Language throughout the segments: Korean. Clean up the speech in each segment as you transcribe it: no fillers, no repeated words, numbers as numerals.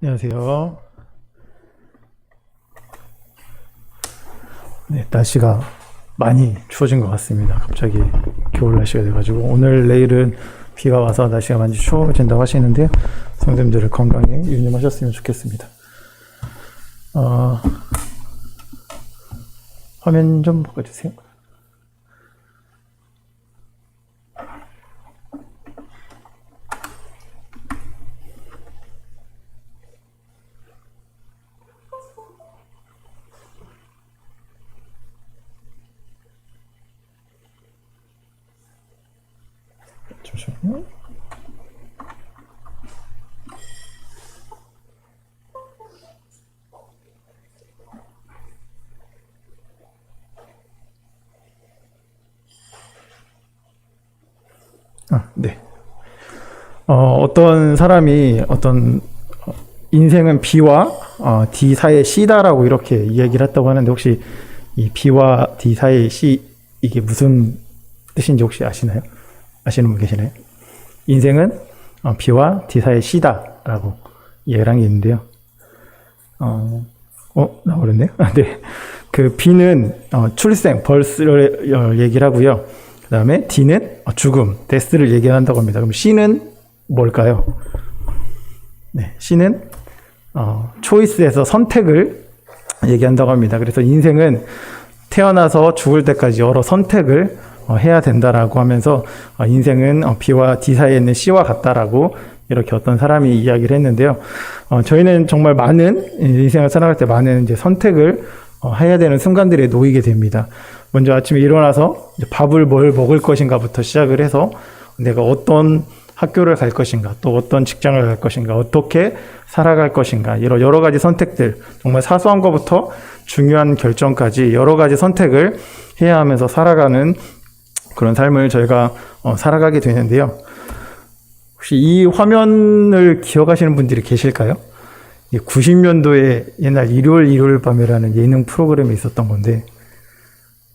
안녕하세요. 네, 날씨가 많이 추워진 것 같습니다. 갑자기 겨울 날씨가 돼가지고 오늘 내일은 비가 와서 날씨가 많이 추워진다고 하시는데요. 성도님들 건강에 유념하셨으면 좋겠습니다. 화면 좀 바꿔주세요. 잠시만요. 네. 어떤 사람이 인생은 B와 D 사이의 C다라고 이렇게 이야기를 했다고 하는데, 혹시 이 B와 D 사이의 C, 이게 무슨 뜻인지 혹시 아시나요? 아시는 분 계시나요? 인생은 B와 D 사이의 C다라고 이야기를 한 게 있는데요. 나버렸네요. 네. 그 B는 출생, birth를 얘기를 하고요. 그 다음에 D는 죽음, death를 얘기한다고 합니다. 그럼 C는 뭘까요? 네, C는 choice에서 선택을 얘기한다고 합니다. 그래서 인생은 태어나서 죽을 때까지 여러 선택을 해야 된다라고 하면서 인생은 B와 D 사이에 있는 C와 같다라고 이렇게 어떤 사람이 이야기를 했는데요. 저희는 정말 많은 인생을 살아갈 때 많은 이제 선택을 해야 되는 순간들에 놓이게 됩니다. 먼저 아침에 일어나서 밥을 뭘 먹을 것인가부터 시작을 해서 내가 어떤 학교를 갈 것인가, 또 어떤 직장을 갈 것인가, 어떻게 살아갈 것인가, 이런 여러 가지 선택들, 정말 사소한 것부터 중요한 결정까지 여러 가지 선택을 해야 하면서 살아가는 그런 삶을 저희가 살아가게 되는데요. 혹시 이 화면을 기억하시는 분들이 계실까요? 90년도에 옛날 일요일 밤이라는 예능 프로그램이 있었던 건데,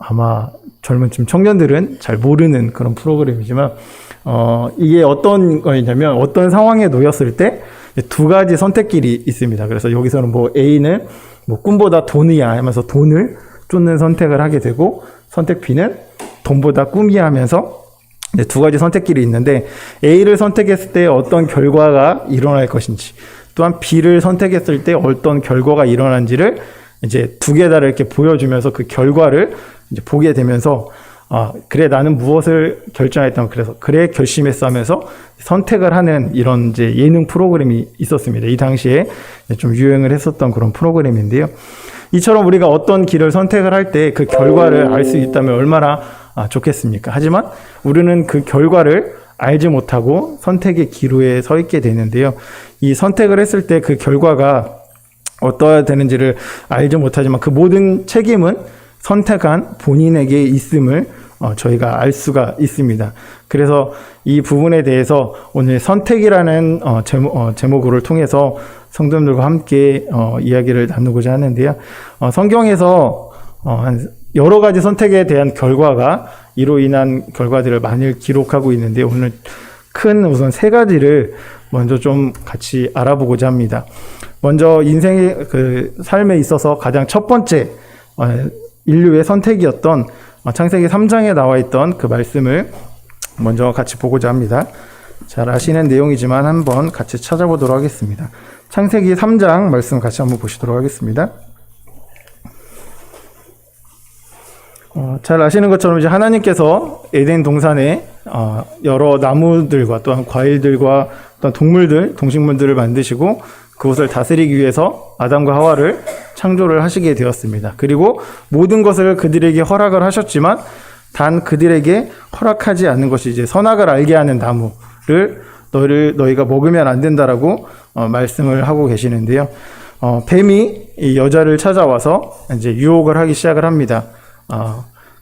아마 젊은 청년들은 잘 모르는 그런 프로그램이지만, 이게 어떤 거냐면, 어떤 상황에 놓였을 때 두 가지 선택길이 있습니다. 그래서 여기서는 A는 꿈보다 돈이야 하면서 돈을 쫓는 선택을 하게 되고, 선택 B는 돈보다 꿈이야 하면서 두 가지 선택길이 있는데, A를 선택했을 때 어떤 결과가 일어날 것인지, 또한 B를 선택했을 때 어떤 결과가 일어난지를 이제 두 개 다 이렇게 보여주면서 그 결과를 이제 보게 되면서, 그래, 나는 무엇을 결정했던, 그래서 그래, 결심했어 하면서 선택을 하는 이런 이제 예능 프로그램이 있었습니다. 이 당시에 좀 유행을 했었던 그런 프로그램인데요. 이처럼 우리가 어떤 길을 선택을 할 때 그 결과를 알 수 있다면 얼마나 좋겠습니까? 하지만 우리는 그 결과를 알지 못하고 선택의 기로에 서 있게 되는데요. 이 선택을 했을 때 그 결과가 어떠해야 되는지를 알지 못하지만 그 모든 책임은 선택한 본인에게 있음을 저희가 알 수가 있습니다. 그래서 이 부분에 대해서 오늘 선택이라는 제목을 통해서 성도님들과 함께 이야기를 나누고자 하는데요. 성경에서 여러 가지 선택에 대한 결과가 이로 인한 결과들을 많이 기록하고 있는데, 오늘 큰 우선 세 가지를 먼저 좀 같이 알아보고자 합니다. 먼저 인생의 그 삶에 있어서 가장 첫 번째 인류의 선택이었던 창세기 3장에 나와 있던 그 말씀을 먼저 같이 보고자 합니다. 잘 아시는 내용이지만 한번 같이 찾아보도록 하겠습니다. 창세기 3장 말씀 같이 한번 보시도록 하겠습니다. 잘 아시는 것처럼 이제 하나님께서 에덴 동산에 여러 나무들과 또한 과일들과 또한 동물들, 동식물들을 만드시고 그것을 다스리기 위해서 아담과 하와를 창조를 하시게 되었습니다. 그리고 모든 것을 그들에게 허락을 하셨지만 단 그들에게 허락하지 않는 것이 이제 선악을 알게 하는 나무를 너희가 먹으면 안 된다라고 말씀을 하고 계시는데요. 뱀이 이 여자를 찾아와서 이제 유혹을 하기 시작을 합니다.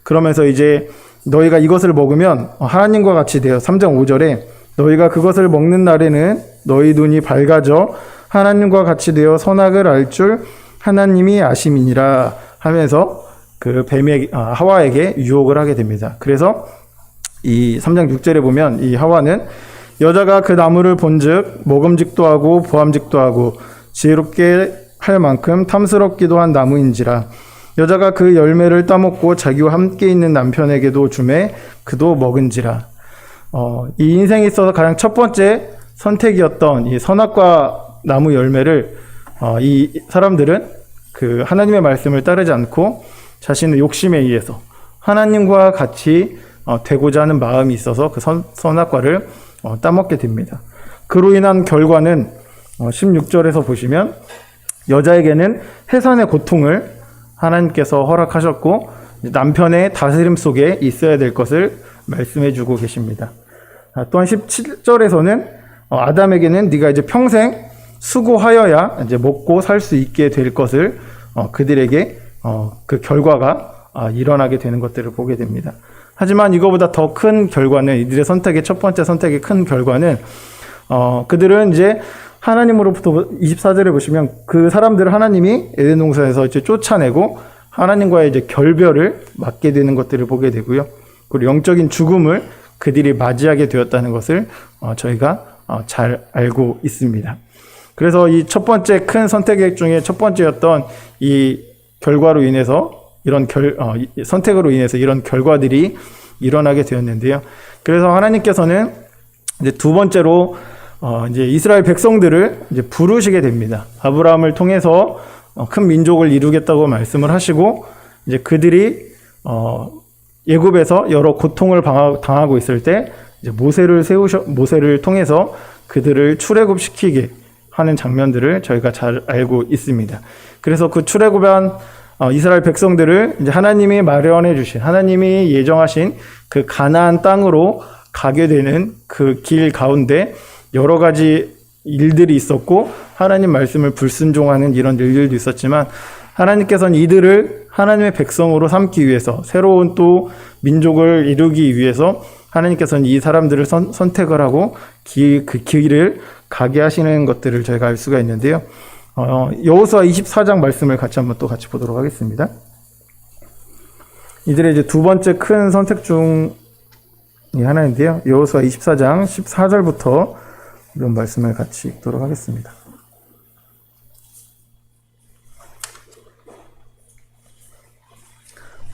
그러면서 이제 너희가 이것을 먹으면 하나님과 같이 되어 3장 5절에 너희가 그것을 먹는 날에는 너희 눈이 밝아져 하나님과 같이 되어 선악을 알 줄 하나님이 아심이니라 하면서 그 뱀의 하와에게 유혹을 하게 됩니다. 그래서 이 3장 6절에 보면 이 하와는 여자가 그 나무를 본즉 먹음직도 하고 보암직도 하고 지혜롭게 할 만큼 탐스럽기도 한 나무인지라. 여자가 그 열매를 따먹고 자기와 함께 있는 남편에게도 주매 그도 먹은지라. 이 인생에 있어서 가장 첫 번째 선택이었던 이 선악과 나무 열매를 이 사람들은 그 하나님의 말씀을 따르지 않고 자신의 욕심에 의해서 하나님과 같이 되고자 하는 마음이 있어서 그 선악과를 따먹게 됩니다. 그로 인한 결과는 16절에서 보시면 여자에게는 해산의 고통을 하나님께서 허락하셨고 남편의 다스림 속에 있어야 될 것을 말씀해 주고 계십니다. 또한 17절에서는 아담에게는 네가 이제 평생 수고하여야 이제 먹고 살 수 있게 될 것을 그들에게 그 결과가 일어나게 되는 것들을 보게 됩니다. 하지만 이거보다 더 큰 결과는 이들의 선택의 첫 번째 선택의 큰 결과는 그들은 이제 하나님으로부터 24절에 보시면 그 사람들을 하나님이 에덴 동산에서 이제 쫓아내고 하나님과의 이제 결별을 맞게 되는 것들을 보게 되고요. 그리고 영적인 죽음을 그들이 맞이하게 되었다는 것을 저희가 잘 알고 있습니다. 그래서 이 첫 번째 큰 선택 중에 첫 번째였던 이 결과로 인해서 이런 선택으로 인해서 이런 결과들이 일어나게 되었는데요. 그래서 하나님께서는 이제 두 번째로 이제 이스라엘 백성들을 이제 부르시게 됩니다. 아브라함을 통해서 큰 민족을 이루겠다고 말씀을 하시고 이제 그들이 애굽에서 여러 고통을 당하고 있을 때 이제 모세를 통해서 그들을 출애굽시키게 하는 장면들을 저희가 잘 알고 있습니다. 그래서 그 출애굽한 이스라엘 백성들을 이제 하나님이 마련해 주신, 하나님이 예정하신 그 가나안 땅으로 가게 되는 그 길 가운데 여러 가지 일들이 있었고 하나님 말씀을 불순종하는 이런 일들도 있었지만 하나님께서는 이들을 하나님의 백성으로 삼기 위해서 새로운 또 민족을 이루기 위해서 하나님께서는 이 사람들을 선택을 하고 그 길을 가게 하시는 것들을 저희가 알 수가 있는데요. 여호수아 24장 말씀을 같이 보도록 하겠습니다. 이들의 이제 두 번째 큰 선택 중에 하나인데요. 여호수아 24장 14절부터 이런 말씀을 같이 읽도록 하겠습니다.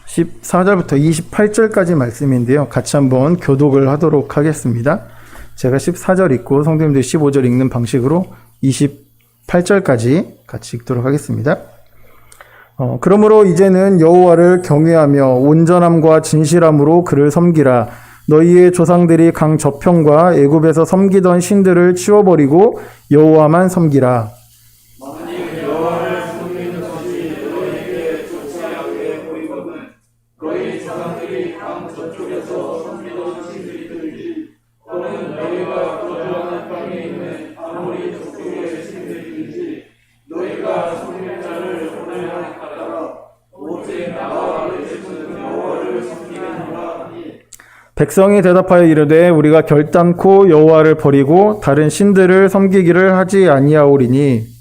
14절부터 28절까지 말씀인데요. 같이 한번 교독을 하도록 하겠습니다. 제가 14절 읽고 성도님들 15절 읽는 방식으로 28절까지 같이 읽도록 하겠습니다. 그러므로 이제는 여호와를 경외하며 온전함과 진실함으로 그를 섬기라. 너희의 조상들이 강 저편과 애굽에서 섬기던 신들을 치워버리고 여호와만 섬기라. 백성이 대답하여 이르되 우리가 결단코 여호와를 버리고 다른 신들을 섬기기를 하지 아니하오리니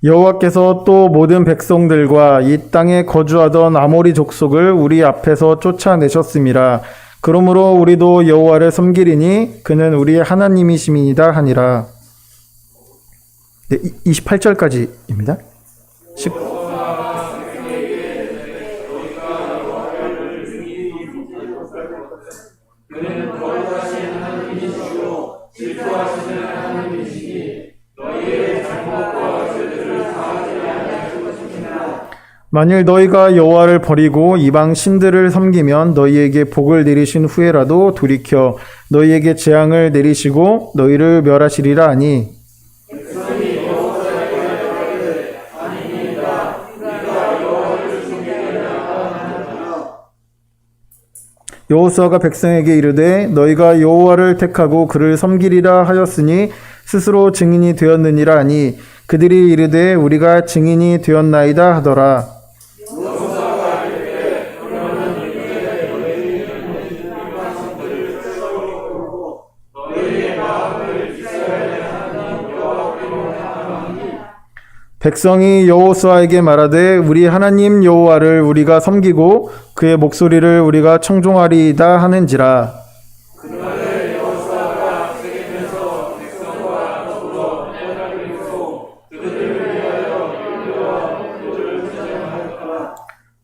여호와께서 또 모든 백성들과 이 땅에 거주하던 아모리 족속을 우리 앞에서 쫓아내셨음이라. 그러므로 우리도 여호와를 섬기리니 그는 우리의 하나님이심이니이다 하니라. 네, 28절까지입니다. 만일 너희가 여호와를 버리고 이방 신들을 섬기면 너희에게 복을 내리신 후에라도 돌이켜 너희에게 재앙을 내리시고 너희를 멸하시리라 하니 여호수아가 백성에게 이르되 너희가 여호와를 택하고 그를 섬기리라 하였으니 스스로 증인이 되었느니라 하니 그들이 이르되 우리가 증인이 되었나이다 하더라. 백성이 여호수아에게 말하되 우리 하나님 여호와를 우리가 섬기고 그의 목소리를 우리가 청종하리이다 하는지라.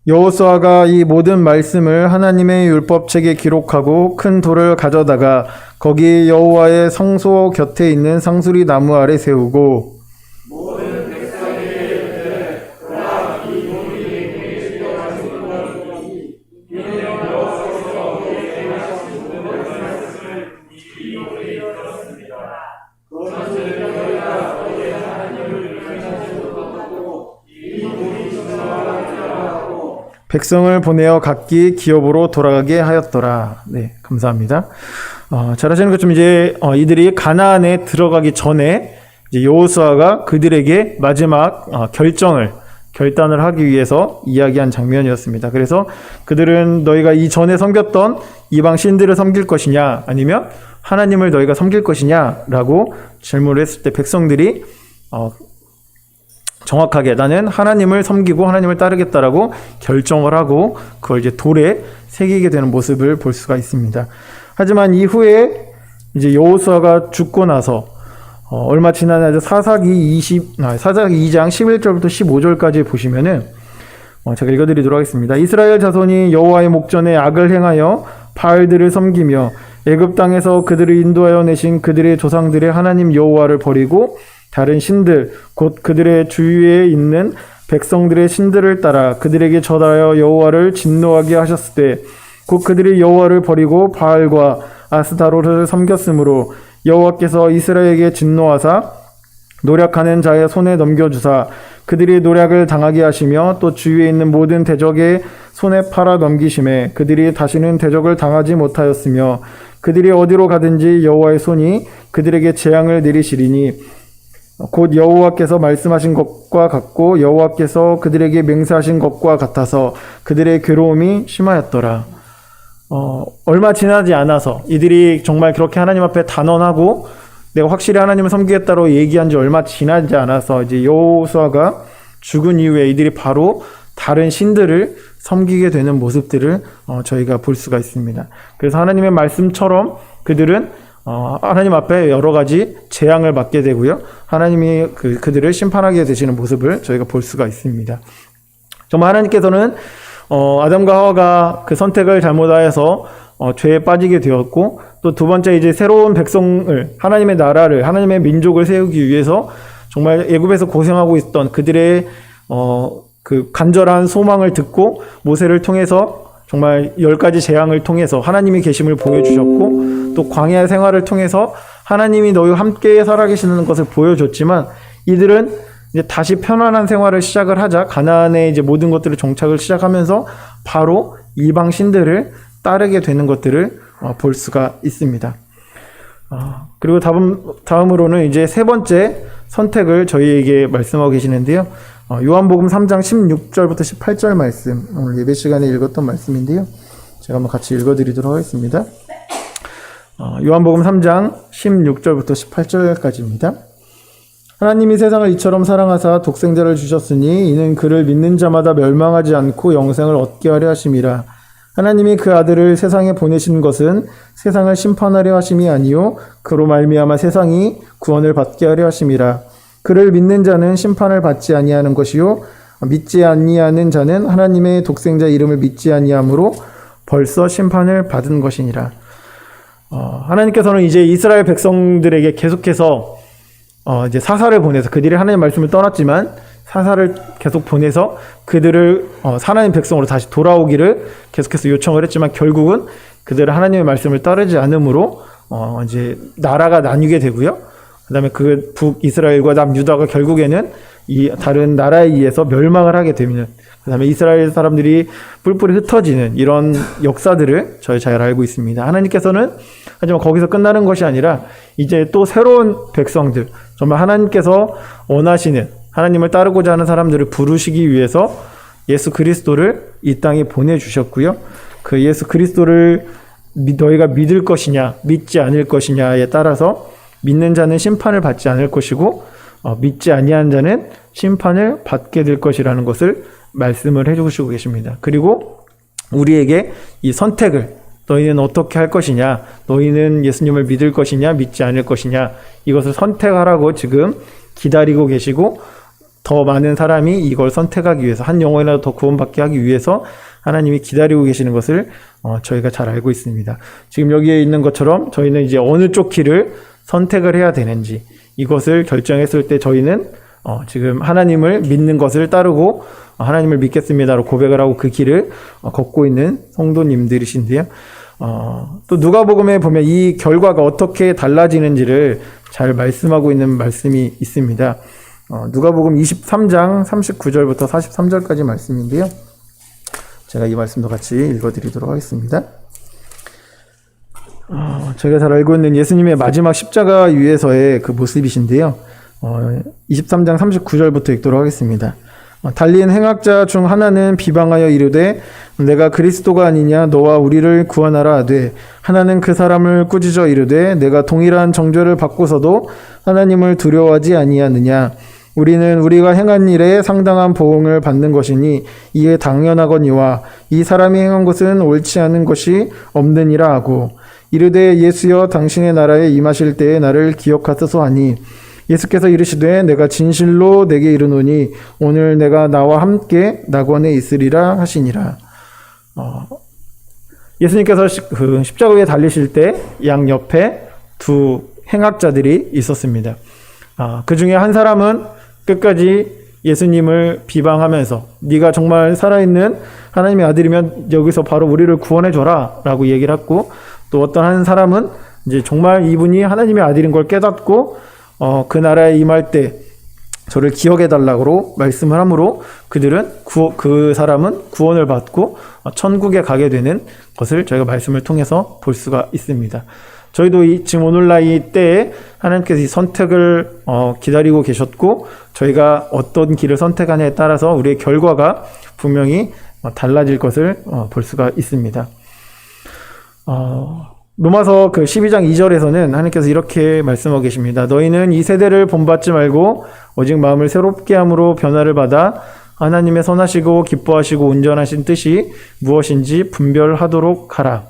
여호수아가 이 모든 말씀을 하나님의 율법책에 기록하고 큰 돌을 가져다가 거기 여호와의 성소 곁에 있는 상수리 나무 아래 세우고 백성을 보내어 각기 기업으로 돌아가게 하였더라. 네, 감사합니다. 잘 아시는 것처럼 이제 이들이 가나안에 들어가기 전에 이제 여호수아가 그들에게 마지막 결단을 하기 위해서 이야기한 장면이었습니다. 그래서 그들은 너희가 이전에 섬겼던 이방 신들을 섬길 것이냐 아니면 하나님을 너희가 섬길 것이냐라고 질문을 했을 때 백성들이 정확하게 나는 하나님을 섬기고 하나님을 따르겠다라고 결정을 하고 그걸 이제 돌에 새기게 되는 모습을 볼 수가 있습니다. 하지만 이후에 이제 여호수아가 죽고 나서 얼마 지나서 사사기 2장 11절부터 15절까지 보시면은 제가 읽어드리도록 하겠습니다. 이스라엘 자손이 여호와의 목전에 악을 행하여 바알들을 섬기며 애굽 땅에서 그들을 인도하여 내신 그들의 조상들의 하나님 여호와를 버리고 다른 신들 곧 그들의 주위에 있는 백성들의 신들을 따라 그들에게 절하여 여호와를 진노하게 하셨을 때 곧 그들이 여호와를 버리고 바알과 아스타롯을 섬겼으므로 여호와께서 이스라엘에게 진노하사 노략하는 자의 손에 넘겨주사 그들이 노략을 당하게 하시며 또 주위에 있는 모든 대적의 손에 팔아 넘기심에 그들이 다시는 대적을 당하지 못하였으며 그들이 어디로 가든지 여호와의 손이 그들에게 재앙을 내리시리니 곧 여호와께서 말씀하신 것과 같고 여호와께서 그들에게 맹세하신 것과 같아서 그들의 괴로움이 심하였더라. 얼마 지나지 않아서 이들이 정말 그렇게 하나님 앞에 단언하고 내가 확실히 하나님을 섬기겠다고 얘기한 지 얼마 지나지 않아서 이제 여호수아가 죽은 이후에 이들이 바로 다른 신들을 섬기게 되는 모습들을 저희가 볼 수가 있습니다. 그래서 하나님의 말씀처럼 그들은 하나님 앞에 여러 가지 재앙을 받게 되고요. 하나님이 그들을 심판하게 되시는 모습을 저희가 볼 수가 있습니다. 정말 하나님께서는 아담과 하와가 그 선택을 잘못하여서 죄에 빠지게 되었고 또 두 번째 이제 새로운 백성을 하나님의 나라를 하나님의 민족을 세우기 위해서 정말 애굽에서 고생하고 있던 그들의 그 간절한 소망을 듣고 모세를 통해서 정말 10가지 재앙을 통해서 하나님의 계심을 보여주셨고 또 광야 생활을 통해서 하나님이 너희와 함께 살아계시는 것을 보여줬지만 이들은 이제 다시 편안한 생활을 시작을 하자 가나안에 이제 모든 것들을 정착을 시작하면서 바로 이방 신들을 따르게 되는 것들을 볼 수가 있습니다. 그리고 다음으로는 이제 세 번째 선택을 저희에게 말씀하고 계시는데요. 요한복음 3장 16절부터 18절 말씀, 오늘 예배 시간에 읽었던 말씀인데요. 제가 한번 같이 읽어드리도록 하겠습니다. 요한복음 3장 16절부터 18절까지입니다. 하나님이 세상을 이처럼 사랑하사 독생자를 주셨으니 이는 그를 믿는 자마다 멸망하지 않고 영생을 얻게 하려 하심이라. 하나님이 그 아들을 세상에 보내신 것은 세상을 심판하려 하심이 아니요 그로 말미암아 세상이 구원을 받게 하려 하심이라. 그를 믿는 자는 심판을 받지 아니하는 것이요 믿지 아니하는 자는 하나님의 독생자 이름을 믿지 아니하므로 벌써 심판을 받은 것이니라. 하나님께서는 이제 이스라엘 백성들에게 계속해서 이제 사사를 보내서 그들이 하나님의 말씀을 떠났지만 사사를 계속 보내서 그들을 하나님 백성으로 다시 돌아오기를 계속해서 요청을 했지만 결국은 그들은 하나님의 말씀을 따르지 않으므로 이제 나라가 나뉘게 되고요. 그다음에 그 북이스라엘과 남유다가 결국에는 이 다른 나라에 의해서 멸망을 하게 되면 그다음에 이스라엘 사람들이 뿔뿔이 흩어지는 이런 역사들을 저희 잘 알고 있습니다. 하나님께서는 하지만 거기서 끝나는 것이 아니라 이제 또 새로운 백성들, 정말 하나님께서 원하시는 하나님을 따르고자 하는 사람들을 부르시기 위해서 예수 그리스도를 이 땅에 보내주셨고요. 그 예수 그리스도를 너희가 믿을 것이냐 믿지 않을 것이냐에 따라서 믿는 자는 심판을 받지 않을 것이고 믿지 아니한 자는 심판을 받게 될 것이라는 것을 말씀을 해주시고 계십니다. 그리고 우리에게 이 선택을, 너희는 어떻게 할 것이냐, 너희는 예수님을 믿을 것이냐 믿지 않을 것이냐, 이것을 선택하라고 지금 기다리고 계시고, 더 많은 사람이 이걸 선택하기 위해서, 한 영혼이라도 더 구원받게 하기 위해서 하나님이 기다리고 계시는 것을 저희가 잘 알고 있습니다. 지금 여기에 있는 것처럼 저희는 이제 어느 쪽 길을 선택을 해야 되는지, 이것을 결정했을 때 저희는 지금 하나님을 믿는 것을 따르고 하나님을 믿겠습니다로 고백을 하고 그 길을 걷고 있는 성도님들이신데요. 또 누가복음에 보면 이 결과가 어떻게 달라지는지를 잘 말씀하고 있는 말씀이 있습니다. 누가복음 23장 39절부터 43절까지 말씀인데요. 제가 이 말씀도 같이 읽어드리도록 하겠습니다. 저희가 잘 알고 있는 예수님의 마지막 십자가 위에서의 그 모습이신데요. 23장 39절부터 읽도록 하겠습니다. 달린 행악자 중 하나는 비방하여 이르되 내가 그리스도가 아니냐 너와 우리를 구원하라 하되, 하나는 그 사람을 꾸짖어 이르되 내가 동일한 정죄를 받고서도 하나님을 두려워하지 아니하느냐. 우리는 우리가 행한 일에 상당한 보응을 받는 것이니 이에 당연하거니와 이 사람이 행한 것은 옳지 않은 것이 없느니라 하고, 이르되 예수여 당신의 나라에 임하실 때에 나를 기억하소서 하니, 예수께서 이르시되 내가 진실로 내게 이르노니 오늘 내가 나와 함께 낙원에 있으리라 하시니라. 예수님께서 그 십자가 위에 달리실 때 양옆에 두 행악자들이 있었습니다. 그 중에 한 사람은 끝까지 예수님을 비방하면서 네가 정말 살아있는 하나님의 아들이면 여기서 바로 우리를 구원해줘라 라고 얘기를 했고, 또 어떤 한 사람은 이제 정말 이분이 하나님의 아들인 걸 깨닫고 그 나라에 임할 때 저를 기억해달라고 말씀을 하므로 그들은 그 사람은 구원을 받고 천국에 가게 되는 것을 저희가 말씀을 통해서 볼 수가 있습니다. 저희도 지금 오늘날 이 때에 하나님께서 이 선택을 기다리고 계셨고, 저희가 어떤 길을 선택하냐에 따라서 우리의 결과가 분명히 달라질 것을 볼 수가 있습니다. 로마서 그 12장 2절에서는 하나님께서 이렇게 말씀하고 계십니다. 너희는 이 세대를 본받지 말고 오직 마음을 새롭게 함으로 변화를 받아 하나님의 선하시고 기뻐하시고 온전하신 뜻이 무엇인지 분별하도록 하라.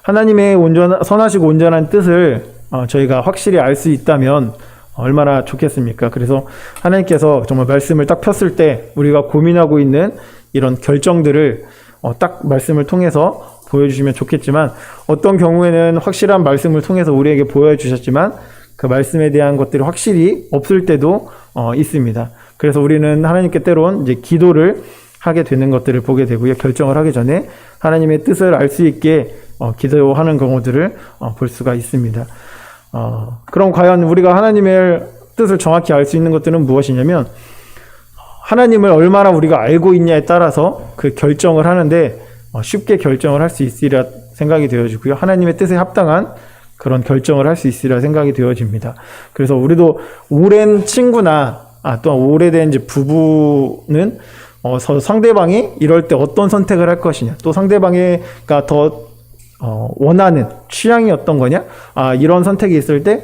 하나님의 선하시고 온전한 뜻을 저희가 확실히 알 수 있다면 얼마나 좋겠습니까? 그래서 하나님께서 정말 말씀을 딱 폈을 때 우리가 고민하고 있는 이런 결정들을 딱 말씀을 통해서 보여주시면 좋겠지만, 어떤 경우에는 확실한 말씀을 통해서 우리에게 보여주셨지만 그 말씀에 대한 것들이 확실히 없을 때도 있습니다. 그래서 우리는 하나님께 때론 이제 기도를 하게 되는 것들을 보게 되고요. 결정을 하기 전에 하나님의 뜻을 알 수 있게 기도하는 경우들을 볼 수가 있습니다. 그럼 과연 우리가 하나님의 뜻을 정확히 알 수 있는 것들은 무엇이냐면, 하나님을 얼마나 우리가 알고 있냐에 따라서 그 결정을 하는데 쉽게 결정을 할 수 있으리라 생각이 되어지고요. 하나님의 뜻에 합당한 그런 결정을 할 수 있으리라 생각이 되어집니다. 그래서 우리도 오랜 친구나 또한 오래된 이제 부부는 상대방이 이럴 때 어떤 선택을 할 것이냐, 또 상대방이가 더 원하는 취향이 어떤 거냐, 이런 선택이 있을 때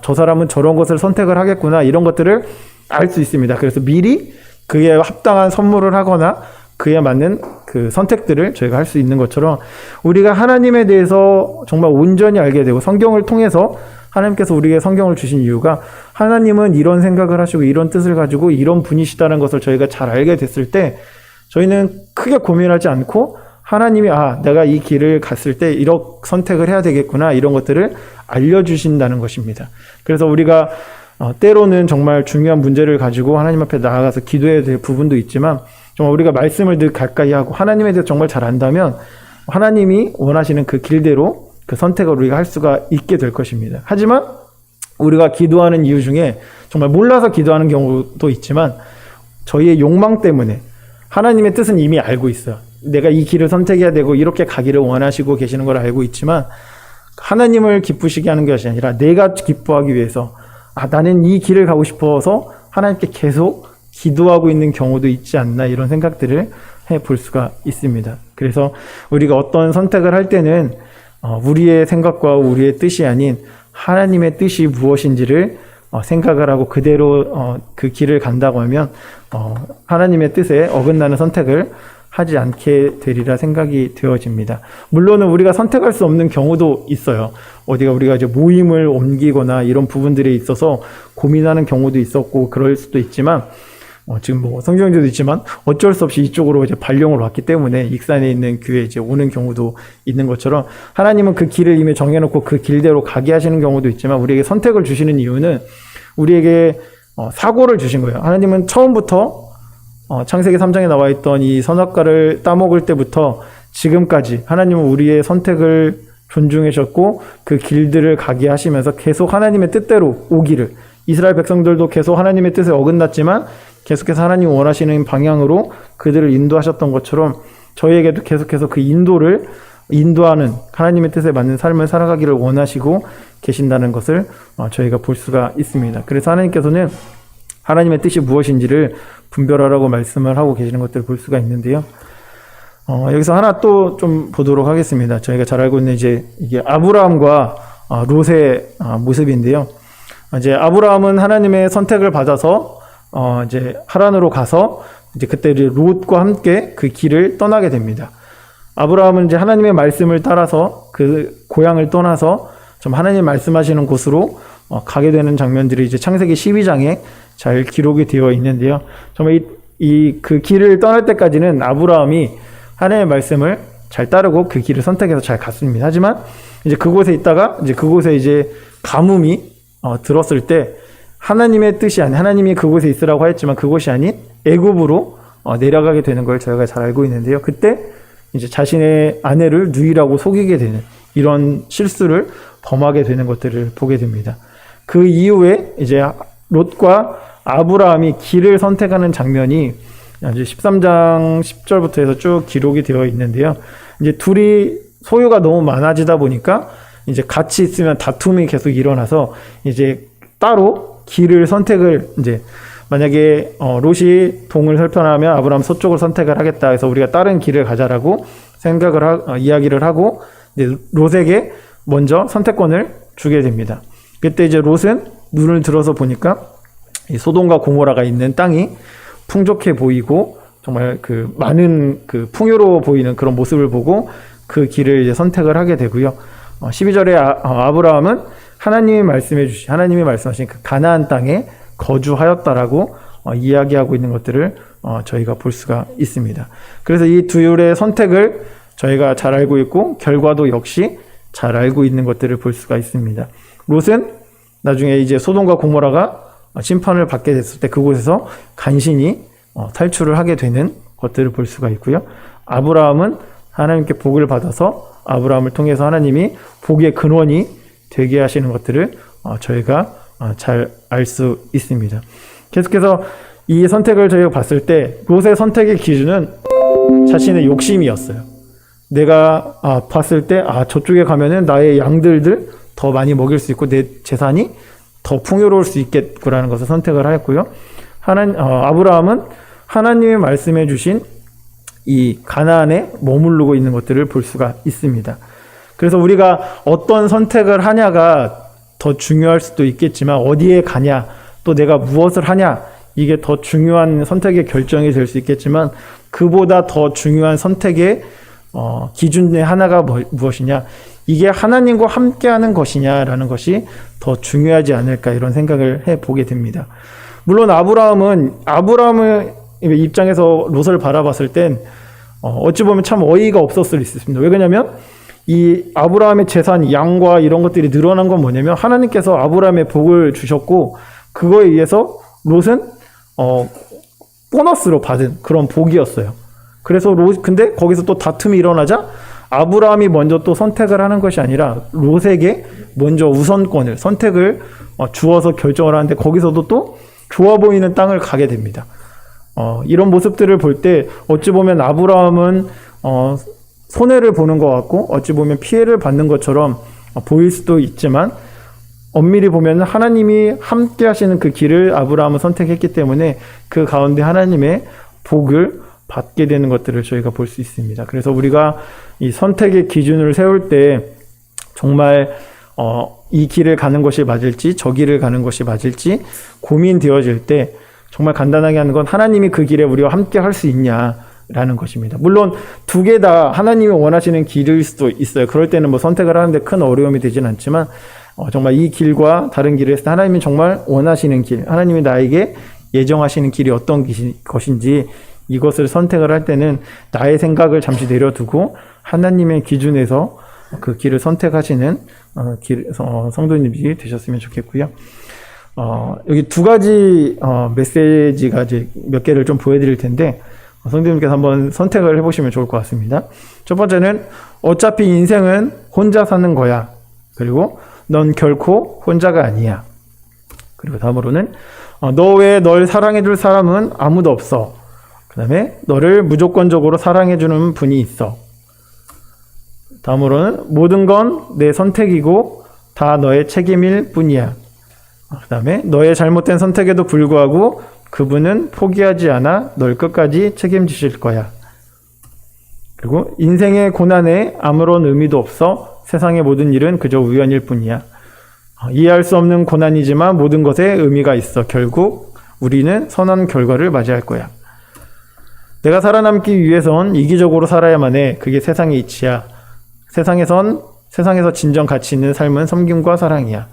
저 사람은 저런 것을 선택을 하겠구나, 이런 것들을 알 수 있습니다. 그래서 미리 그에 합당한 선물을 하거나 그에 맞는 그 선택들을 저희가 할 수 있는 것처럼, 우리가 하나님에 대해서 정말 온전히 알게 되고 성경을 통해서 하나님께서 우리에게 성경을 주신 이유가 하나님은 이런 생각을 하시고 이런 뜻을 가지고 이런 분이시다는 것을 저희가 잘 알게 됐을 때 저희는 크게 고민하지 않고 하나님이 내가 이 길을 갔을 때 이런 선택을 해야 되겠구나, 이런 것들을 알려주신다는 것입니다. 그래서 우리가 때로는 정말 중요한 문제를 가지고 하나님 앞에 나아가서 기도해야 될 부분도 있지만, 정말 우리가 말씀을 늘 가까이 하고 하나님에 대해서 정말 잘 안다면 하나님이 원하시는 그 길대로 그 선택을 우리가 할 수가 있게 될 것입니다. 하지만 우리가 기도하는 이유 중에 정말 몰라서 기도하는 경우도 있지만, 저희의 욕망 때문에 하나님의 뜻은 이미 알고 있어요. 내가 이 길을 선택해야 되고 이렇게 가기를 원하시고 계시는 걸 알고 있지만, 하나님을 기쁘시게 하는 것이 아니라 내가 기뻐하기 위해서 나는 이 길을 가고 싶어서 하나님께 계속 기도하고 있는 경우도 있지 않나, 이런 생각들을 해볼 수가 있습니다. 그래서 우리가 어떤 선택을 할 때는 우리의 생각과 우리의 뜻이 아닌 하나님의 뜻이 무엇인지를 생각을 하고 그대로 그 길을 간다고 하면 하나님의 뜻에 어긋나는 선택을 하지 않게 되리라 생각이 되어집니다. 물론은 우리가 선택할 수 없는 경우도 있어요. 어디가 우리가 이제 모임을 옮기거나 이런 부분들에 있어서 고민하는 경우도 있었고 그럴 수도 있지만 지금 뭐 성경에도 있지만 어쩔 수 없이 이쪽으로 이제 발령을 왔기 때문에 익산에 있는 교회에 이제 오는 경우도 있는 것처럼 하나님은 그 길을 이미 정해놓고 그 길대로 가게 하시는 경우도 있지만 우리에게 선택을 주시는 이유는 우리에게 사고를 주신 거예요. 하나님은 처음부터 창세기 3장에 나와 있던 이 선악과를 따먹을 때부터 지금까지 하나님은 우리의 선택을 존중하셨고 그 길들을 가게 하시면서 계속 하나님의 뜻대로 오기를, 이스라엘 백성들도 계속 하나님의 뜻에 어긋났지만 계속해서 하나님 원하시는 방향으로 그들을 인도하셨던 것처럼 저희에게도 계속해서 그 인도하는 하나님의 뜻에 맞는 삶을 살아가기를 원하시고 계신다는 것을 저희가 볼 수가 있습니다. 그래서 하나님께서는 하나님의 뜻이 무엇인지를 분별하라고 말씀을 하고 계시는 것들을 볼 수가 있는데요. 여기서 하나 또 좀 보도록 하겠습니다. 저희가 잘 알고 있는 이제 이게 아브라함과 롯의 모습인데요. 이제 아브라함은 하나님의 선택을 받아서 이제 하란으로 가서 이제 그때 이제 롯과 함께 그 길을 떠나게 됩니다. 아브라함은 이제 하나님의 말씀을 따라서 그 고향을 떠나서 좀 하나님 말씀하시는 곳으로 가게 되는 장면들이 이제 창세기 12장에 잘 기록이 되어 있는데요. 정말 그 길을 떠날 때까지는 아브라함이 하나님의 말씀을 잘 따르고 그 길을 선택해서 잘 갔습니다. 하지만 이제 그곳에 있다가 이제 그곳에 이제 가뭄이 들었을 때 하나님의 뜻이 아닌, 하나님이 그곳에 있으라고 하였지만 그곳이 아닌 애굽으로 내려가게 되는 걸 저희가 잘 알고 있는데요. 그때 이제 자신의 아내를 누이라고 속이게 되는 이런 실수를 범하게 되는 것들을 보게 됩니다. 그 이후에 이제 롯과 아브라함이 길을 선택하는 장면이 이제 13장 10절부터 해서 쭉 기록이 되어 있는데요. 이제 둘이 소유가 너무 많아지다 보니까 이제 같이 있으면 다툼이 계속 일어나서 이제 따로 길을 선택을 이제 만약에 롯이 동을 설편하면 아브라함 서쪽을 선택을 하겠다 해서 우리가 다른 길을 가자라고 생각을 이야기를 하고 이제 롯에게 먼저 선택권을 주게 됩니다. 그때 이제 롯은 눈을 들어서 보니까 이 소돔과 고모라가 있는 땅이 풍족해 보이고 정말 그 많은 그 풍요로워 보이는 그런 모습을 보고 그 길을 이제 선택을 하게 되고요. 12절에 아브라함은 하나님이 말씀하신 그 가나안 땅에 거주하였다라고 이야기하고 있는 것들을 저희가 볼 수가 있습니다. 그래서 이 둘의 선택을 저희가 잘 알고 있고 결과도 역시 잘 알고 있는 것들을 볼 수가 있습니다. 롯은 나중에 이제 소돔과 고모라가 심판을 받게 됐을 때 그곳에서 간신히 탈출을 하게 되는 것들을 볼 수가 있고요. 아브라함은 하나님께 복을 받아서 아브라함을 통해서 하나님이 복의 근원이 되게 하시는 것들을 저희가 잘 알 수 있습니다. 계속해서 이 선택을 저희가 봤을 때 롯의 선택의 기준은 자신의 욕심이었어요. 내가 봤을 때 저쪽에 가면은 나의 양들을 더 많이 먹일 수 있고 내 재산이 더 풍요로울 수 있겠구라는 것을 선택을 하였고요. 아브라함은 하나님이 말씀해 주신 이 가나안에 머무르고 있는 것들을 볼 수가 있습니다. 그래서 우리가 어떤 선택을 하냐가 더 중요할 수도 있겠지만 어디에 가냐, 또 내가 무엇을 하냐, 이게 더 중요한 선택의 결정이 될 수 있겠지만 그보다 더 중요한 선택의 기준의 하나가 무엇이냐, 이게 하나님과 함께하는 것이냐라는 것이 더 중요하지 않을까 이런 생각을 해보게 됩니다. 물론 아브라함의 입장에서 롯을 바라봤을 땐 어찌 보면 참 어이가 없었을 수 있습니다. 왜 그러냐면 이 아브라함의 재산, 양과 이런 것들이 늘어난 건 뭐냐면 하나님께서 아브라함의 복을 주셨고 그거에 의해서 롯은 보너스로 받은 그런 복이었어요. 그래서 근데 거기서 또 다툼이 일어나자 아브라함이 먼저 또 선택을 하는 것이 아니라 롯에게 먼저 우선권을, 선택을 주어서 결정을 하는데 거기서도 또 좋아 보이는 땅을 가게 됩니다. 이런 모습들을 볼 때 어찌 보면 아브라함은 손해를 보는 것 같고 어찌 보면 피해를 받는 것처럼 보일 수도 있지만 엄밀히 보면 하나님이 함께 하시는 그 길을 아브라함은 선택했기 때문에 그 가운데 하나님의 복을 받게 되는 것들을 저희가 볼 수 있습니다. 그래서 우리가 이 선택의 기준을 세울 때 정말 이 길을 가는 것이 맞을지 저 길을 가는 것이 맞을지 고민되어질 때 정말 간단하게 하는 건 하나님이 그 길에 우리와 함께 할 수 있냐라는 것입니다. 물론 두 개 다 하나님이 원하시는 길일 수도 있어요. 그럴 때는 뭐 선택을 하는데 큰 어려움이 되진 않지만 정말 이 길과 다른 길을 했을 때 하나님이 정말 원하시는 길, 하나님이 나에게 예정하시는 길이 어떤 것인지 이것을 선택을 할 때는 나의 생각을 잠시 내려두고 하나님의 기준에서 그 길을 선택하시는 성도님이 되셨으면 좋겠고요. 여기 두 가지 메시지가 이제 몇 개를 좀 보여드릴 텐데 성도님께서 한번 선택을 해보시면 좋을 것 같습니다. 첫 번째는 어차피 인생은 혼자 사는 거야. 그리고 넌 결코 혼자가 아니야. 그리고 다음으로는 너 외에 널 사랑해줄 사람은 아무도 없어. 그 다음에 너를 무조건적으로 사랑해주는 분이 있어. 다음으로는 모든 건 내 선택이고 다 너의 책임일 뿐이야. 그 다음에 너의 잘못된 선택에도 불구하고 그분은 포기하지 않아 널 끝까지 책임지실 거야. 그리고 인생의 고난에 아무런 의미도 없어. 세상의 모든 일은 그저 우연일 뿐이야. 이해할 수 없는 고난이지만 모든 것에 의미가 있어. 결국 우리는 선한 결과를 맞이할 거야. 내가 살아남기 위해선 이기적으로 살아야만 해. 그게 세상의 이치야. 세상에서 진정 가치 있는 삶은 섬김과 사랑이야.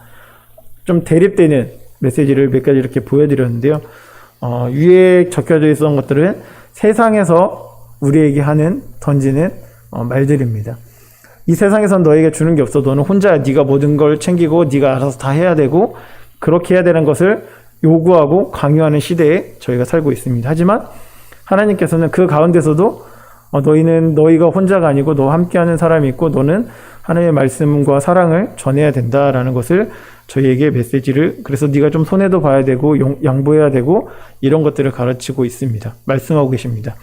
좀 대립되는 메시지를 몇 가지 이렇게 보여드렸는데요. 위에 적혀져 있었던 것들은 세상에서 우리에게 던지는 말들입니다. 이 세상에선 너에게 주는 게 없어. 너는 혼자 네가 모든 걸 챙기고 네가 알아서 다 해야 되고 그렇게 해야 되는 것을 요구하고 강요하는 시대에 저희가 살고 있습니다. 하지만 하나님께서는 그 가운데서도 너희는 너희가 혼자가 아니고 너와 함께하는 사람이 있고 너는 하나님의 말씀과 사랑을 전해야 된다라는 것을 저희에게 메시지를 그래서 네가 좀 손해도 봐야 되고 양보해야 되고 이런 것들을 가르치고 있습니다. 말씀하고 계십니다.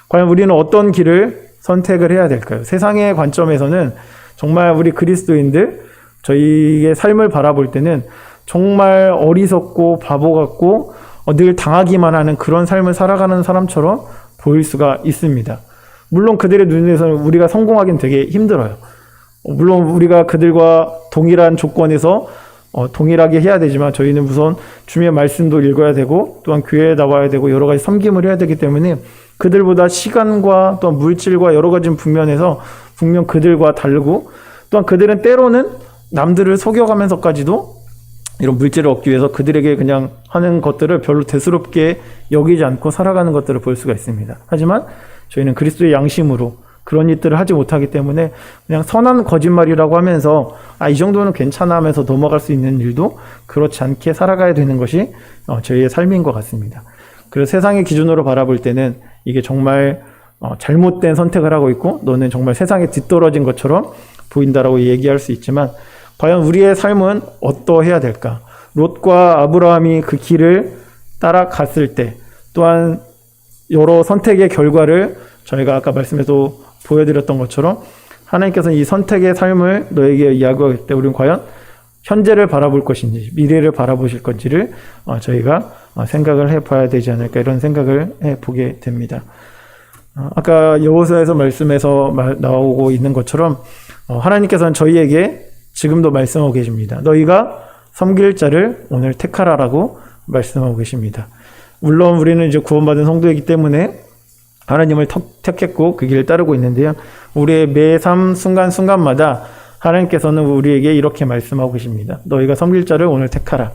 과연 우리는 어떤 길을 선택을 해야 될까요? 세상의 관점에서는 정말 우리 그리스도인들 저희의 삶을 바라볼 때는 정말 어리석고 바보 같고 늘 당하기만 하는 그런 삶을 살아가는 사람처럼 보일 수가 있습니다. 물론 그들의 눈에서는 우리가 성공하기는 되게 힘들어요. 물론 우리가 그들과 동일한 조건에서 동일하게 해야 되지만 저희는 우선 주님의 말씀도 읽어야 되고 또한 교회에 나와야 되고 여러 가지 섬김을 해야 되기 때문에 그들보다 시간과 또 물질과 여러 가지 분면에서 분명 그들과 다르고 또한 그들은 때로는 남들을 속여가면서까지도 이런 물질을 얻기 위해서 그들에게 그냥 하는 것들을 별로 대수롭게 여기지 않고 살아가는 것들을 볼 수가 있습니다. 하지만 저희는 그리스도의 양심으로 그런 일들을 하지 못하기 때문에 그냥 선한 거짓말이라고 하면서 이 정도는 괜찮아 하면서 넘어갈 수 있는 일도 그렇지 않게 살아가야 되는 것이 저희의 삶인 것 같습니다. 그래서 세상의 기준으로 바라볼 때는 이게 정말 잘못된 선택을 하고 있고 너는 정말 세상에 뒤떨어진 것처럼 보인다라고 얘기할 수 있지만 과연 우리의 삶은 어떠해야 될까? 롯과 아브라함이 그 길을 따라갔을 때 또한 여러 선택의 결과를 저희가 아까 말씀에서 보여드렸던 것처럼 하나님께서는 이 선택의 삶을 너에게 이야기할 때 우리는 과연 현재를 바라볼 것인지 미래를 바라보실 건지를 저희가 생각을 해봐야 되지 않을까 이런 생각을 해보게 됩니다. 아까 여호수아에서 말씀에서 나오고 있는 것처럼 하나님께서는 저희에게 지금도 말씀하고 계십니다. 너희가 섬길 자를 오늘 택하라라고 말씀하고 계십니다. 물론 우리는 이제 구원받은 성도이기 때문에 하나님을 택했고 그 길을 따르고 있는데요. 우리의 매 삶 순간순간마다 하나님께서는 우리에게 이렇게 말씀하고 계십니다. 너희가 섬길 자를 오늘 택하라.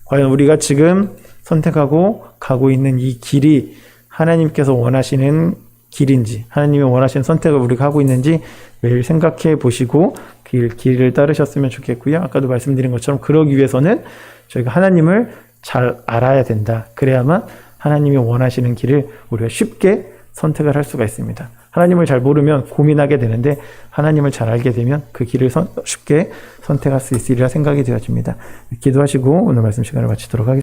과연 우리가 지금 선택하고 가고 있는 이 길이 하나님께서 원하시는 길인지 하나님이 원하시는 선택을 우리가 하고 있는지 매일 생각해 보시고 그 길을 따르셨으면 좋겠고요. 아까도 말씀드린 것처럼 그러기 위해서는 저희가 하나님을 잘 알아야 된다. 그래야만 하나님이 원하시는 길을 우리가 쉽게 선택을 할 수가 있습니다. 하나님을 잘 모르면 고민하게 되는데 하나님을 잘 알게 되면 그 길을 쉽게 선택할 수 있으리라 생각이 되어집니다. 기도하시고 오늘 말씀 시간을 마치도록 하겠습니다.